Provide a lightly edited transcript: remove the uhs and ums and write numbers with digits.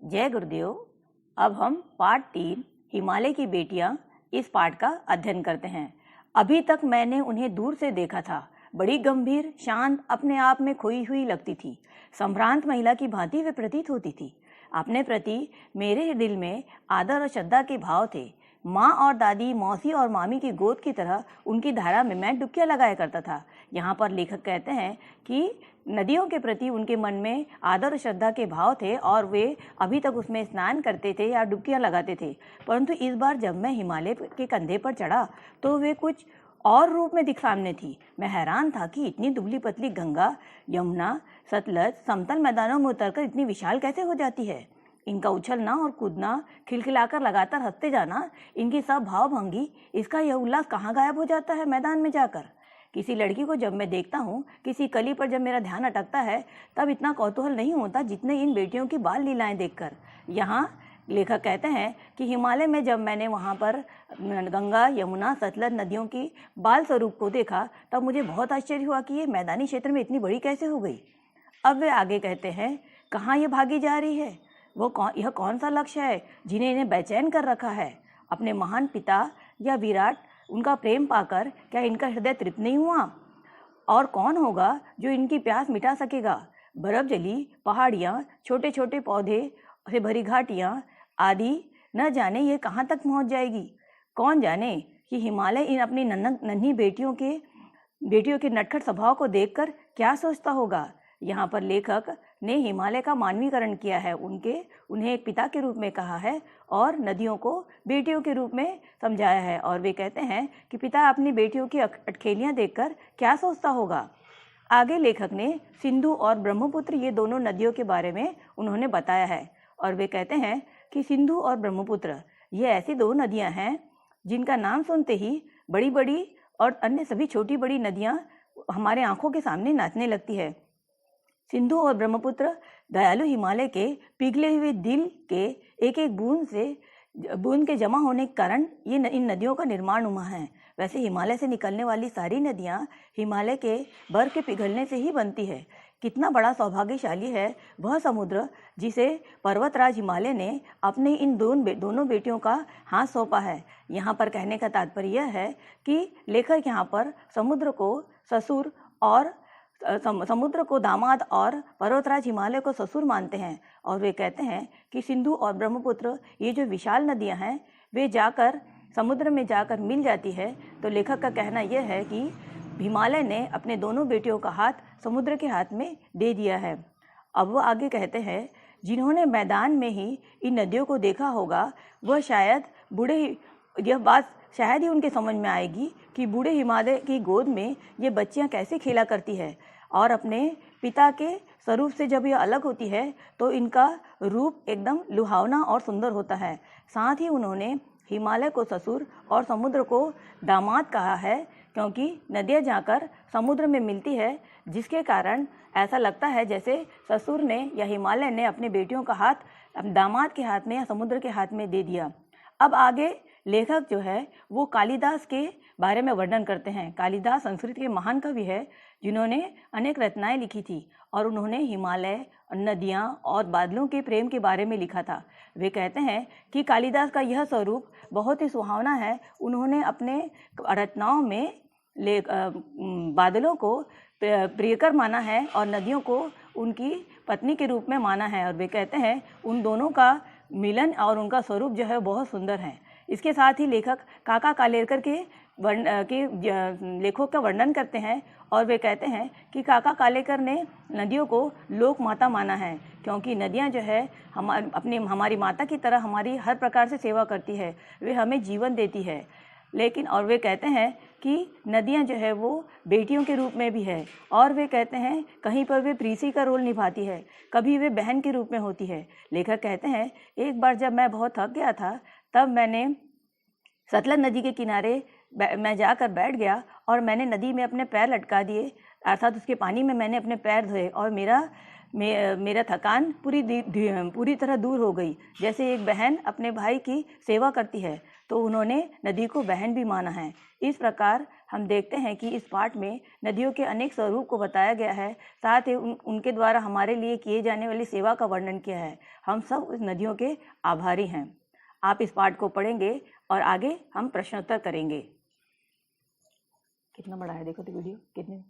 जय गुरुदेव। अब हम पार्ट 3 हिमालय की बेटियां इस पाठ का अध्ययन करते हैं। अभी तक मैंने उन्हें दूर से देखा था। बड़ी गंभीर, शांत, अपने आप में खोई हुई लगती थी। संभ्रांत महिला की भांति वे प्रतीत होती थी। अपने प्रति मेरे दिल में आदर और श्रद्धा के भाव थे। माँ और दादी, मौसी और मामी की गोद की तरह उनकी धारा में मैं डुबकियां लगाया करता था। यहाँ पर लेखक कहते हैं कि नदियों के प्रति उनके मन में आदर और श्रद्धा के भाव थे और वे अभी तक उसमें स्नान करते थे या डुबकियां लगाते थे। परंतु इस बार जब मैं हिमालय के कंधे पर चढ़ा तो वे कुछ और रूप में दिख सामने थी। मैं हैरान था कि इतनी दुबली पतली गंगा, यमुना, सतलज समतल मैदानों में उतरकर इतनी विशाल कैसे हो जाती है। इनका उछलना और कूदना, खिलखिलाकर लगातार हंसते जाना, इनकी सब भाव भंगी, इसका यह उल्लास कहाँ गायब हो जाता है मैदान में जाकर। किसी लड़की को जब मैं देखता हूँ, किसी कली पर जब मेरा ध्यान अटकता है, तब इतना कौतूहल नहीं होता जितने इन बेटियों की बाल लीलाएं देखकर। यहाँ लेखक कहते हैं कि हिमालय में जब मैंने वहाँ पर गंगा, यमुना, सतलज नदियों की बाल स्वरूप को देखा, तब मुझे बहुत आश्चर्य हुआ कि ये मैदानी क्षेत्र में इतनी बड़ी कैसे हो गई। अब वे आगे कहते हैं, कहाँ ये भागी जा रही है, यह कौन सा लक्ष्य है जिन्हें इन्हें बेचैन कर रखा है। अपने महान पिता या विराट, उनका प्रेम पाकर क्या इनका हृदय तृप्त नहीं हुआ? और कौन होगा जो इनकी प्यास मिटा सकेगा? बर्फ जली पहाड़ियाँ, छोटे छोटे पौधे से भरी घाटियाँ आदि, न जाने ये कहाँ तक पहुँच जाएगी। कौन जाने कि हिमालय इन अपनी नन्ही बेटियों के नटखट स्वभाव को देखकर क्या सोचता होगा। यहाँ पर लेखक ने हिमालय का मानवीकरण किया है। उन्हें एक पिता के रूप में कहा है और नदियों को बेटियों के रूप में समझाया है। और वे कहते हैं कि पिता अपनी बेटियों की अटखेलियाँ देखकर क्या सोचता होगा। आगे लेखक ने सिंधु और ब्रह्मपुत्र, ये दोनों नदियों के बारे में उन्होंने बताया है। और वे कहते हैं कि सिंधु और ब्रह्मपुत्र ये ऐसी दो नदियाँ हैं जिनका नाम सुनते ही बड़ी बड़ी और अन्य सभी छोटी बड़ी नदियाँ हमारे आंखों के सामने नाचने लगती है। सिंधु और ब्रह्मपुत्र दयालु हिमालय के पिघले हुए दिल के एक एक बूंद के जमा होने के कारण ये इन नदियों का निर्माण हुआ है। वैसे हिमालय से निकलने वाली सारी नदियाँ हिमालय के बर्फ के पिघलने से ही बनती है। कितना बड़ा सौभाग्यशाली है वह समुद्र जिसे पर्वतराज हिमालय ने अपने इन दोनों बेटियों का हाथ सौंपा है। यहाँ पर कहने का तात्पर्य यह है कि लेखक यहाँ पर समुद्र को ससुर और समुद्र को दामाद और पर्वतराज हिमालय को ससुर मानते हैं। और वे कहते हैं कि सिंधु और ब्रह्मपुत्र ये जो विशाल नदियां हैं, वे जाकर समुद्र में जाकर मिल जाती है। तो लेखक का कहना यह है कि हिमालय ने अपने दोनों बेटियों का हाथ समुद्र के हाथ में दे दिया है। अब वो आगे कहते हैं, जिन्होंने मैदान में ही इन नदियों को देखा होगा, वह यह बात शायद ही उनके समझ में आएगी कि बूढ़े हिमालय की गोद में ये बच्चियां कैसे खेला करती है। और अपने पिता के स्वरूप से जब यह अलग होती है तो इनका रूप एकदम लुभावना और सुंदर होता है। साथ ही उन्होंने हिमालय को ससुर और समुद्र को दामाद कहा है, क्योंकि नदियाँ जाकर समुद्र में मिलती है, जिसके कारण ऐसा लगता है जैसे ससुर ने या हिमालय ने अपने बेटियों का हाथ दामाद के हाथ में या समुद्र के हाथ में दे दिया। अब आगे लेखक जो है वो कालिदास के बारे में वर्णन करते हैं। कालिदास संस्कृत के महान कवि है जिन्होंने अनेक रचनाएं लिखी थी और उन्होंने हिमालय, नदियाँ और बादलों के प्रेम के बारे में लिखा था। वे कहते हैं कि कालिदास का यह स्वरूप बहुत ही सुहावना है। उन्होंने अपने रचनाओं में बादलों को प्रियकर माना है और नदियों को उनकी पत्नी के रूप में माना है। और वे कहते हैं उन दोनों का मिलन और उनका स्वरूप जो है बहुत सुंदर है। इसके साथ ही लेखक काका कालेलकर के लेखों का वर्णन करते हैं और वे कहते हैं कि काका कालेलकर ने नदियों को लोक माता माना है, क्योंकि नदियां जो है हमारी माता की तरह हमारी हर प्रकार से सेवा करती है, वे हमें जीवन देती है। लेकिन और वे कहते हैं कि नदियां जो है वो बेटियों के रूप में भी है। और वे कहते हैं कहीं पर वे प्रीसी का रोल निभाती है, कभी वे बहन के रूप में होती है। लेखक कहते हैं, एक बार जब मैं बहुत थक गया था, तब मैंने सतलज नदी के किनारे मैं जाकर बैठ गया और मैंने नदी में अपने पैर लटका दिए, अर्थात उसके पानी में मैंने अपने पैर धोए और मेरा मेरा थकान पूरी तरह दूर हो गई। जैसे एक बहन अपने भाई की सेवा करती है, तो उन्होंने नदी को बहन भी माना है। इस प्रकार हम देखते हैं कि इस पाठ में नदियों के अनेक स्वरूप को बताया गया है, साथ ही उनके द्वारा हमारे लिए किए जाने वाली सेवा का वर्णन किया है। हम सब उस नदियों के आभारी हैं। आप इस पाठ को पढ़ेंगे और आगे हम प्रश्नोत्तर करेंगे। कितना बड़ा है देखो तो वीडियो कितने